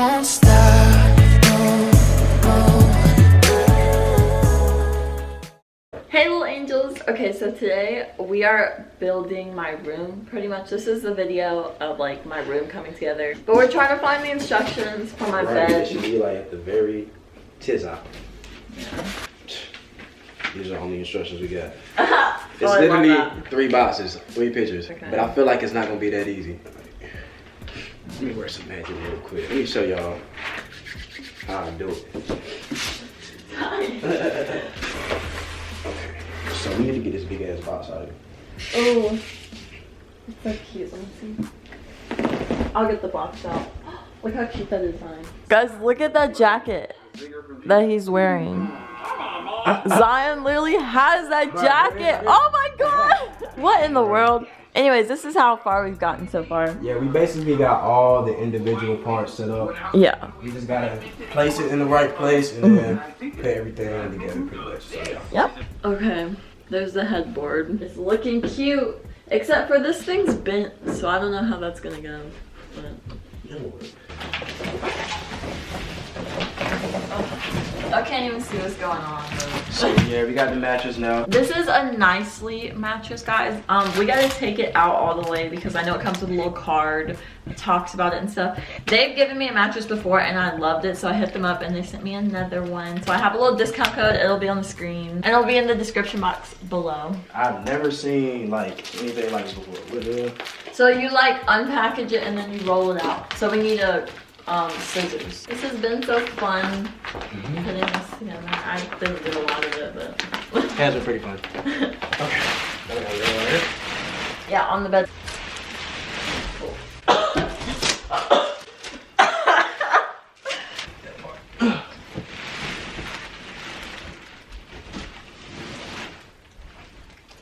won't stop, no, no. Hey little angels. Okay, so today we are building my room pretty much. This is the video of like my room coming together, but we're trying to find the instructions for my bed. It should be like at the very top. Yeah. These are the only instructions we got. It's Oh, literally 3 boxes, 3 pictures. Okay. But I feel like it's not gonna be that easy. Let me wear some magic real quick. Let me show y'all how I do it. Okay, so we need to get this big ass box out of here. Oh, it's so cute. Let me see. I'll get the box out. Look how cute that is, Zion. Guys, look at that jacket that he's wearing. Zion literally has that jacket. Oh my god! What in the world? Anyways, this is how far we've gotten so far. Yeah, we basically got all the individual parts set up. Yeah. We just gotta place it in the right place and then put everything together pretty much. So, yeah. Yep. Okay, there's the headboard. It's looking cute. Except for this thing's bent, so I don't know how that's gonna go. But... I can't even see what's going on. So yeah, we got the mattress now. This is a Nicely mattress, guys. We gotta take it out all the way because I know it comes with a little card that talks about it and stuff. They've given me a mattress before and I loved it, so I hit them up and they sent me another one. So I have a little discount code. It'll be on the screen and it'll be in the description box below. I've never seen like anything like this before. What the hell? So you like unpackage it and then you roll it out. So we need a scissors. This has been so fun putting this together. I didn't do a lot of it, but It has been pretty fun. Okay. Yeah, on the bed. Cool.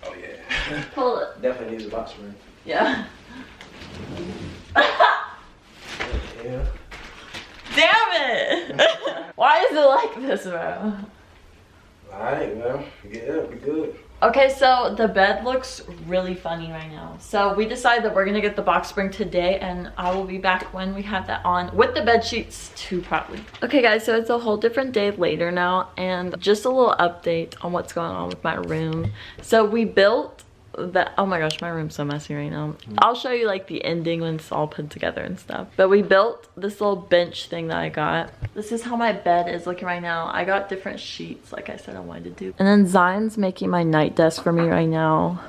Oh yeah. Pull it. Definitely needs a box spring. Yeah. Yeah. Damn it! Why is it like this, bro? Alright, well, get up, be good. Okay, so the bed looks really funny right now. So we decided that we're gonna get the box spring today and I will be back when we have that on with the bed sheets too, probably. Okay guys, so it's a whole different day later now and just a little update on what's going on with my room. So we built that, oh my gosh, my room's so messy right now. I'll show you like the ending when it's all put together and stuff. But we built this little bench thing that I got. This is how my bed is looking right now. I got different sheets like I said I wanted to do. And then Zion's making my night desk for me right now.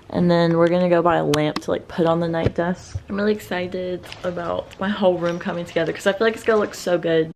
And then we're gonna go buy a lamp to like put on the night desk. I'm really excited about my whole room coming together because I feel like it's gonna look so good.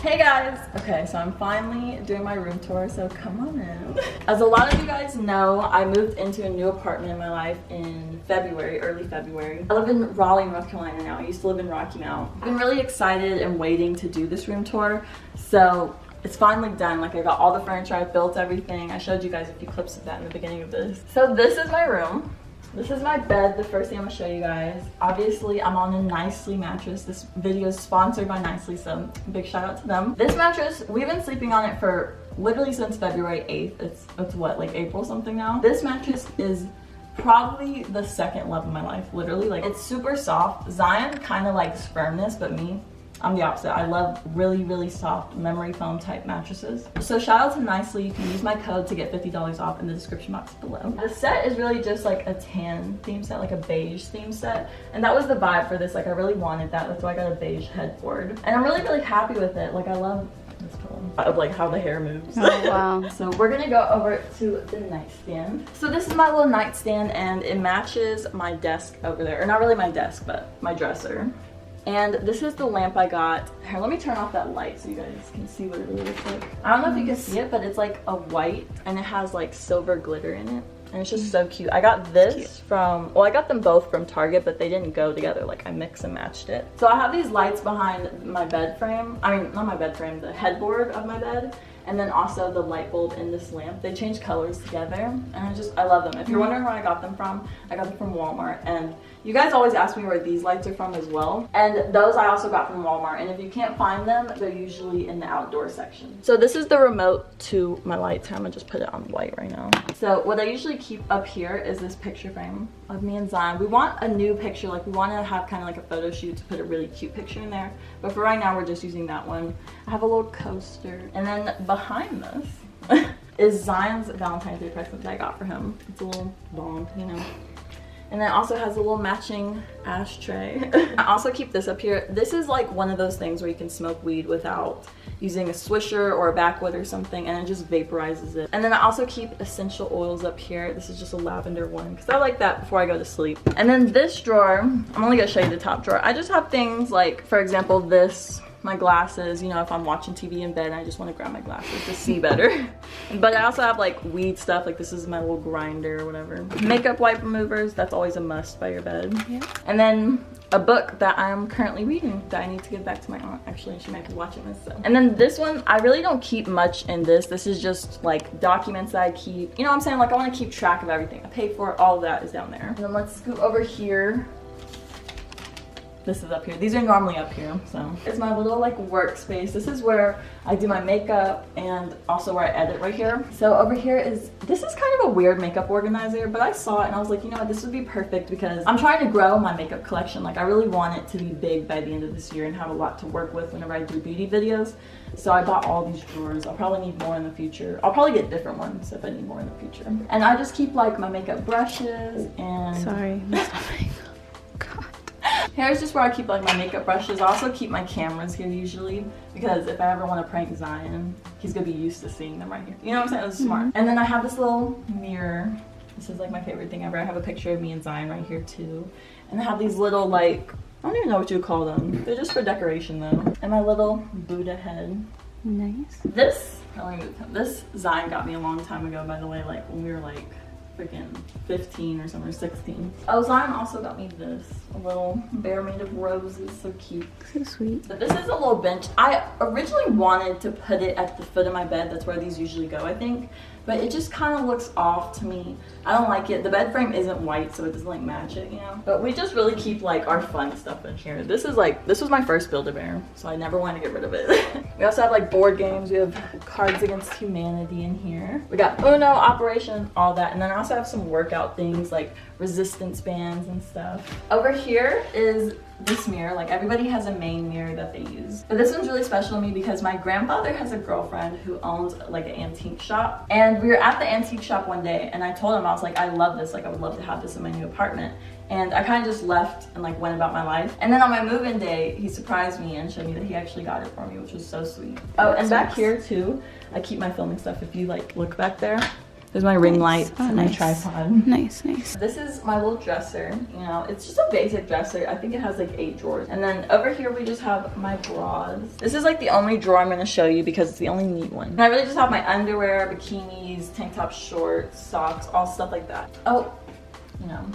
Hey guys! Okay, so I'm finally doing my room tour, so come on in. As a lot of you guys know, I moved into a new apartment in my life in February, early February. I live in Raleigh, North Carolina now. I used to live in Rocky Mount. I've been really excited and waiting to do this room tour, so it's finally done. Like I got all the furniture, I built everything. I showed you guys a few clips of that in the beginning of this. So this is my room. This is my bed, the first thing I'm gonna show you guys. Obviously, I'm on a Nicely mattress. This video is sponsored by Nicely, so big shout out to them. This mattress, we've been sleeping on it for literally since February 8th. It's what, like April something now? This mattress is probably the second love of my life, literally. Like, it's super soft. Zion kind of likes firmness, but me, I'm the opposite. I love really, really soft memory foam type mattresses. So shout out to Nicely. You can use my code to get $50 off in the description box below. The set is really just like a tan theme set, like a beige theme set. And that was the vibe for this. Like I really wanted that. That's why I got a beige headboard. And I'm really, really happy with it. Like I love this pillow. Of like how the hair moves. Oh, wow. So we're gonna go over to the nightstand. So this is my little nightstand and it matches my desk over there. Or not really my desk, but my dresser. And this is the lamp I got. Here, let me turn off that light so you guys can see what it really looks like. I don't know if you can see it, but it's like a white and it has like silver glitter in it. And it's just so cute. I got this from, well, I got them both from Target, but they didn't go together. Like I mix and matched it. So I have these lights behind my bed frame. I mean, not my bed frame, the headboard of my bed. And then also the light bulb in this lamp. They change colors together and I love them. If you're wondering where I got them from, I got them from Walmart. And You guys always ask me where these lights are from as well. And those I also got from Walmart. And if you can't find them, they're usually in the outdoor section. So this is the remote to my lights. I'm gonna just put it on white right now. So what I usually keep up here is this picture frame of me and Zion. We want a new picture, like we want to have kind of like a photo shoot to put a really cute picture in there. But for right now, we're just using that one. I have a little coaster. And then behind this is Zion's Valentine's Day present that I got for him. It's a little Balm, you know. And then it also has a little matching ashtray. I also keep this up here. This is like one of those things where you can smoke weed without using a swisher or a backwood or something, and it just vaporizes it. And then I also keep essential oils up here. This is just a lavender one because I like that before I go to sleep. And then this drawer, I'm only gonna show you the top drawer. I just have things like, for example, this, my glasses, you know, if I'm watching TV in bed and I just want to grab my glasses to see better. But I also have like weed stuff, like this is my little grinder or whatever. Makeup wipe removers, that's always a must by your bed. Yeah. And then a book that I'm currently reading that I need to give back to my aunt. Actually, she might be watching this. So. And then this one, I really don't keep much in this. This is just like documents that I keep. You know what I'm saying? Like I want to keep track of everything I paid for. All of that is down there. And then let's scoot over here. This is up here. These are normally up here, so. It's my little like workspace. This is where I do my makeup and also where I edit right here. So over here is, this is kind of a weird makeup organizer, but I saw it and I was like, you know what, this would be perfect because I'm trying to grow my makeup collection. Like I really want it to be big by the end of this year and have a lot to work with whenever I do beauty videos. So I bought all these drawers. I'll probably need more in the future. I'll probably get different ones if I need more in the future. And I just keep like my makeup brushes and... Sorry, God. Here's just where I keep like my makeup brushes. I also keep my cameras here usually because if I ever want to prank Zion, he's gonna be used to seeing them right here. You know what I'm saying? It's smart. And then I have this little mirror. This is like my favorite thing ever. I have a picture of me and Zion right here too. And I have these little like, I don't even know what you would call them. They're just for decoration though. And my little Buddha head. Nice. This Zion got me a long time ago, by the way, like when we were like freaking 15 or something, or 16. Oh, Zion also got me this, a little bear made of roses, so cute. So sweet. But this is a little bench. I originally wanted to put it at the foot of my bed. That's where these usually go, I think. But it just kind of looks off to me. I don't like it. The bed frame isn't white, so it doesn't like match it, you know? But we just really keep like our fun stuff in here. This was my first Build-A-Bear, so I never wanted to get rid of it. We also have like board games. We have Cards Against Humanity in here. We got Uno, Operation, all that. And then I also have some workout things like resistance bands and stuff. Over here is this mirror. Like everybody has a main mirror that they use, but this one's really special to me because my grandfather has a girlfriend who owns like an antique shop, and we were at the antique shop one day and I told him, I was like, I love this, like I would love to have this in my new apartment. And I kind of just left and like went about my life. And then on my move-in day, he surprised me and showed me that he actually got it for me, which was so sweet. Oh, and back here too, I keep my filming stuff. If you like look back there, there's my ring light and my tripod. Nice. This is my little dresser. You know, it's just a basic dresser. I think it has like 8 drawers. And then over here we just have my bras. This is like the only drawer I'm gonna show you because it's the only neat one. And I really just have my underwear, bikinis, tank tops, shorts, socks, all stuff like that. Oh, you know,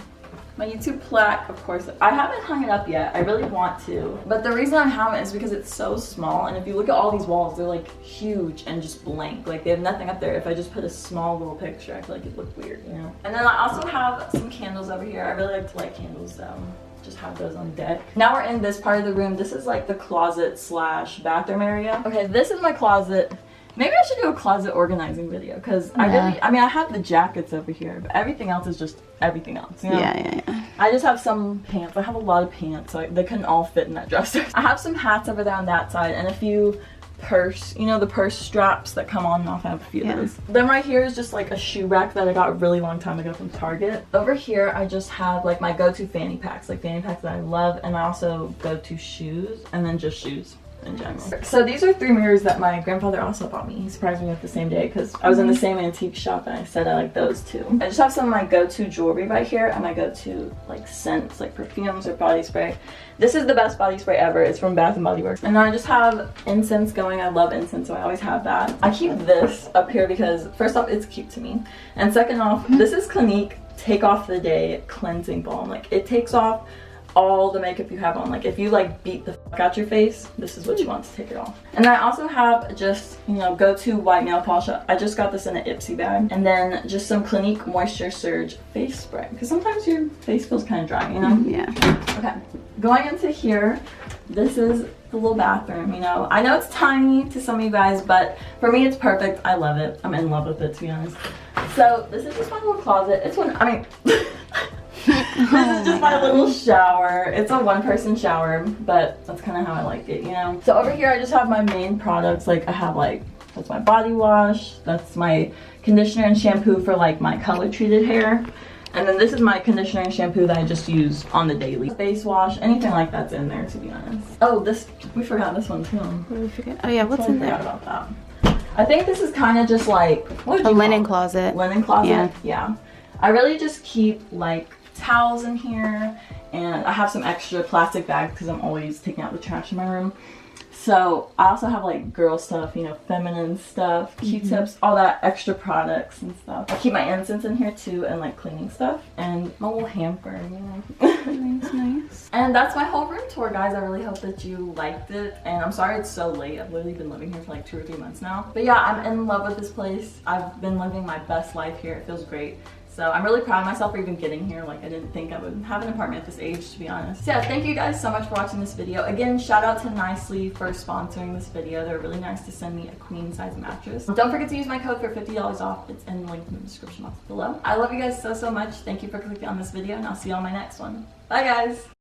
my YouTube plaque, of course. I haven't hung it up yet. I really want to. But the reason I haven't is because it's so small. And if you look at all these walls, they're like huge and just blank. Like they have nothing up there. If I just put a small little picture, I feel like it'd look weird, you know? And then I also have some candles over here. I really like to light candles, so just have those on deck. Now we're in this part of the room. This is like the closet slash bathroom area. Okay, this is my closet. Maybe I should do a closet organizing video because I have the jackets over here, but everything else is just everything else, you know? Yeah. I just have some pants. I have a lot of pants, so they couldn't all fit in that dresser. I have some hats over there on that side and a few purse, you know, the purse straps that come on and off. I have a few of those. Then right here is just like a shoe rack that I got a really long time ago from Target. Over here I just have like my go-to fanny packs, like fanny packs that I love, and I also go-to shoes, and then just shoes in general. So these are 3 mirrors that my grandfather also bought me. He surprised me with the same day because I was in the same antique shop and I said I like those too. I just have some of my go-to jewelry right here and my go-to like scents, like perfumes or body spray. This is the best body spray ever. It's from Bath & Body Works. And then I just have incense going. I love incense, so I always have that. I keep this up here because first off, it's cute to me. And second off, this is Clinique Take Off the Day Cleansing Balm. Like it takes off all the makeup you have on. Like if you like beat the fuck out your face, this is what you want to take it off. And I also have just, you know, go-to white nail polish. I just got this in an Ipsy bag. And then just some Clinique Moisture Surge face spray. Because sometimes your face feels kind of dry, you know? Yeah. Okay, going into here, this is the little bathroom, you know. I know it's tiny to some of you guys, but for me it's perfect. I love it. I'm in love with it, to be honest. So this is just my little closet. It's one, I mean, this is just my little shower. It's a one-person shower, but that's kind of how I like it, you know. So over here I just have my main products. Like I have like, that's my body wash, that's my conditioner and shampoo for like my color treated hair. And then this is my conditioner and shampoo that I just use on the daily. Face wash, anything like that's in there, to be honest. Oh, this, we forgot this one too. What did we forget? Oh yeah, what's in there? About that. I think this is kind of just like, what did you linen call it? closet. Linen closet, Yeah. yeah. I really just keep like towels in here, and I have some extra plastic bags because I'm always taking out the trash in my room. So I also have like girl stuff, you know, feminine stuff, Q-tips, all that extra products and stuff. I keep my incense in here too, and like cleaning stuff, and my little hamper, you know. Nice, nice. And that's my whole room tour, guys. I really hope that you liked it, and I'm sorry it's so late. I've literally been living here for like 2 or 3 months now. But yeah, I'm in love with this place. I've been living my best life here. It feels great. So I'm really proud of myself for even getting here. Like I didn't think I would have an apartment at this age, to be honest. So yeah, thank you guys so much for watching this video. Again, shout out to Nicely for sponsoring this video. They're really nice to send me a queen size mattress. Don't forget to use my code for $50 off. It's in the link in the description box below. I love you guys so much. Thank you for clicking on this video, and I'll see you on my next one. Bye guys.